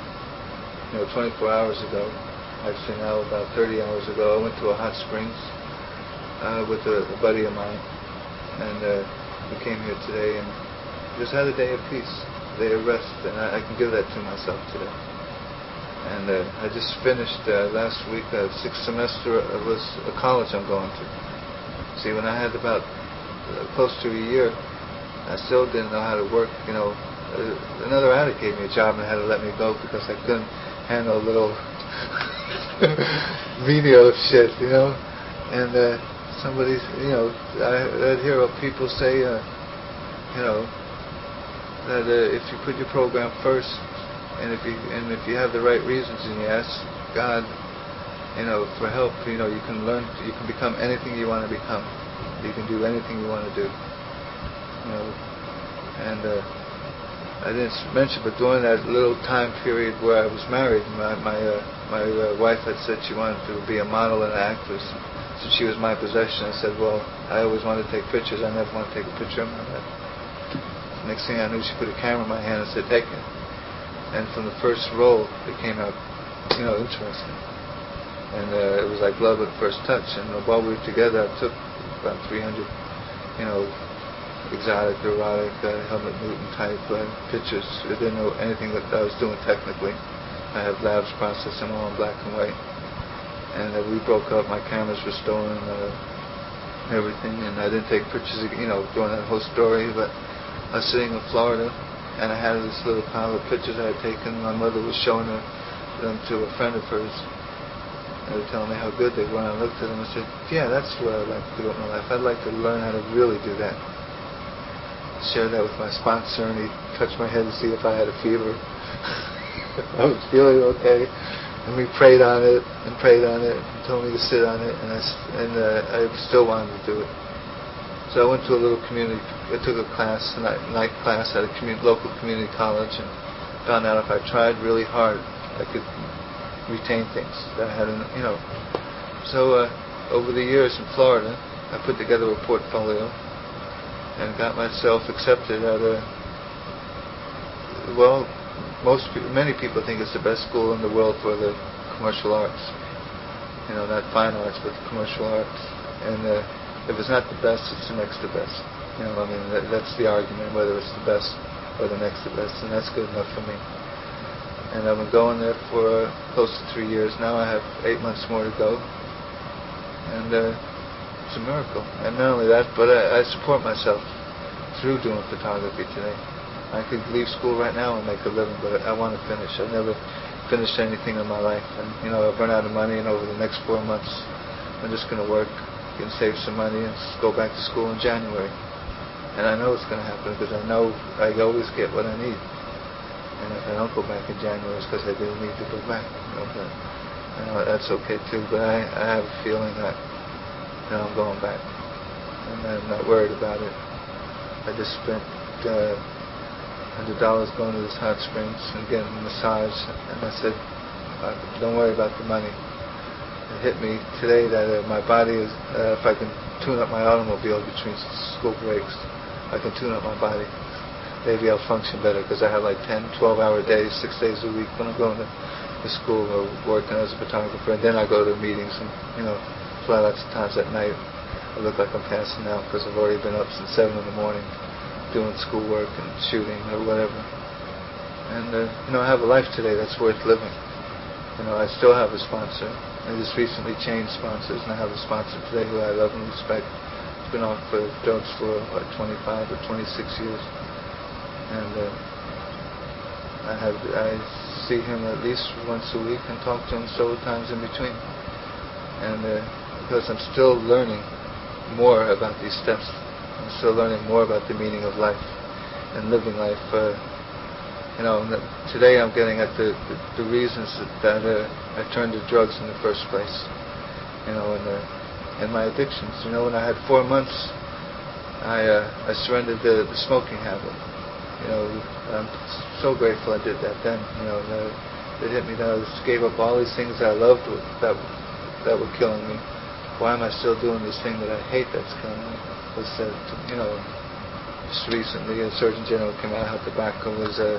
24 hours ago, actually now about 30 hours ago, I went to a hot springs with a buddy of mine, and we came here today and just had a day of peace, a day of rest, and I can give that to myself today. And I just finished last week a 6th semester of a college I'm going to. See, when I had about close to a year, I still didn't know how to work. Another addict gave me a job and had to let me go because I couldn't handle little menial shit, And somebody, I'd hear people say, that if you put your program first, and if you have the right reasons and you ask God, for help, you can learn, you can become anything you want to become. You can do anything you want to do. And I didn't mention, but during that little time period where I was married, my wife had said she wanted to be a model and an actress. So she was my possession. I said, well, I always wanted to take pictures. I never wanted to take a picture of my wife. Next thing I knew, she put a camera in my hand and said, take it. And from the first roll, it came out, interesting. And it was like love at first touch. And while we were together, I took about 300, exotic, erotic, Helmut Newton type pictures. I didn't know anything that I was doing technically. I have labs process them all in black and white. And we broke up. My cameras were stolen, everything. And I didn't take pictures, during that whole story. But I was sitting in Florida, and I had this little pile of pictures I had taken. My mother was showing them to a friend of hers. They were telling me how good they were, and I looked at them and said, yeah, that's what I'd like to do with my life. I'd like to learn how to really do that. Shared that with my sponsor, and he touched my head to see if I had a fever. I was feeling okay. And we prayed on it, and told me to sit on it, and I still wanted to do it. So I went to a little community, I took a class, a night class at a local community college, and found out if I tried really hard, I could retain things that I hadn't, So over the years in Florida, I put together a portfolio and got myself accepted at many people think it's the best school in the world for the commercial arts. Not fine arts, but the commercial arts. And if it's not the best, it's the next to best. That's the argument, whether it's the best or the next to best, and that's good enough for me. And I've been going there for close to 3 years now. I have 8 months more to go, and it's a miracle. And not only that, but I support myself through doing photography today. I could leave school right now and make a living, but I want to finish. I've never finished anything in my life, and I've run out of money, and over the next 4 months, I'm just going to work and save some money and go back to school in January. And I know it's going to happen because I know I always get what I need. And if I don't go back in January, it's because I didn't need to go back. But that's okay too. But I have a feeling that I'm going back, and I'm not worried about it. I just spent $100 going to this hot springs and getting a massage, and I said, don't worry about the money. It hit me today that my body is, if I can tune up my automobile between school breaks, I can tune up my body. Maybe I'll function better because I have like 10, 12-hour days, 6 days a week when I'm going to school or working as a photographer, and then I go to meetings and fly lots of times at night. I look like I'm passing out because I've already been up since 7 in the morning doing schoolwork and shooting or whatever. And I have a life today that's worth living. I still have a sponsor. I just recently changed sponsors, and I have a sponsor today who I love and respect. He's been off for drugs for 25 or 26 years, and I see him at least once a week and talk to him several times in between. And because I'm still learning more about these steps, I'm still learning more about the meaning of life and living life. Today I'm getting at the reasons that I turned to drugs in the first place. And my addictions. When I had 4 months, I surrendered the smoking habit. I'm so grateful I did that then. It hit me that I just gave up all these things that I loved that were killing me. Why am I still doing this thing that I hate that's killing me? Just recently a Surgeon General came out how tobacco was an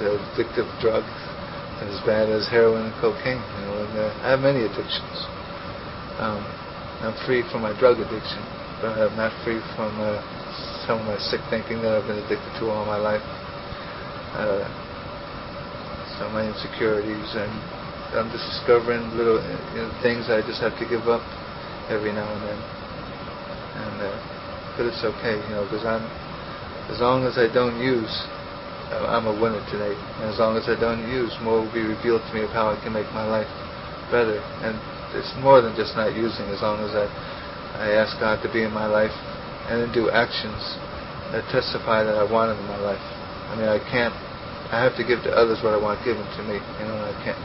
addictive drug as bad as heroin and cocaine. And I have many addictions. I'm free from my drug addiction, but I'm not free from some of my sick thinking that I've been addicted to all my life. Some of my insecurities, and I'm just discovering little things I just have to give up every now and then. But it's okay, because as long as I don't use, I'm a winner today. And as long as I don't use, more will be revealed to me of how I can make my life better. And it's more than just not using. As long as I ask God to be in my life and then do actions that testify that I want Him in my life. I have to give to others what I want given to me. I can't.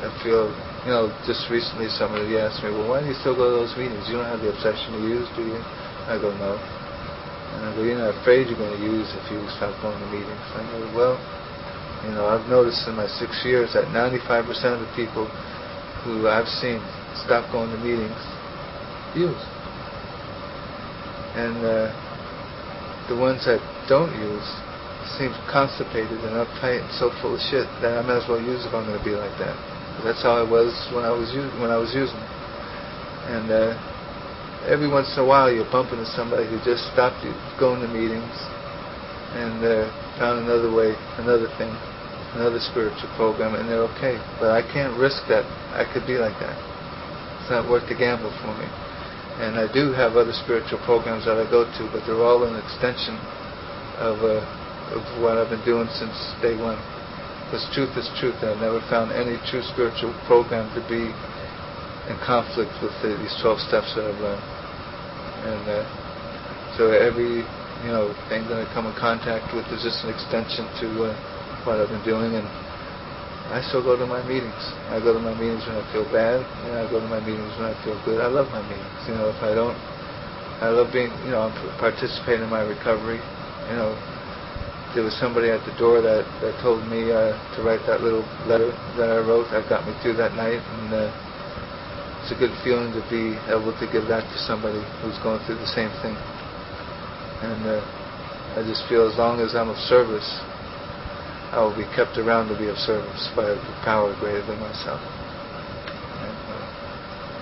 I feel. Just recently somebody asked me, well, why do you still go to those meetings? You don't have the obsession to use, do you? I go, no. And I go, you're not afraid you're going to use if you stop going to meetings. I go, well, I've noticed in my 6 years that 95% of the people who I've seen stop going to meetings use. And the ones that don't use seem constipated and uptight and so full of shit that I might as well use if I'm going to be like that. That's how I was when I was using. And every once in a while you bump into somebody who just stopped going to meetings and found another way, another thing, another spiritual program, and they're okay. But I can't risk that I could be like that. It's not worth the gamble for me. And I do have other spiritual programs that I go to, but they're all an extension of what I've been doing since day one. Because truth is truth. I've never found any true spiritual program to be in conflict with these 12 steps that I've learned. And so every thing that I come in contact with is just an extension to what I've been doing. And I still go to my meetings. I go to my meetings when I feel bad, and I go to my meetings when I feel good. I love my meetings. If I don't, I love being, I'm participating in my recovery. There was somebody at the door that told me to write that little letter that I wrote. That got me through that night, and it's a good feeling to be able to give that to somebody who's going through the same thing. And I just feel as long as I'm of service, I will be kept around to be of service by a power greater than myself. And,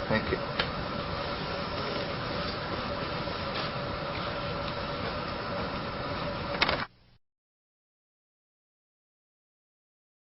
thank you.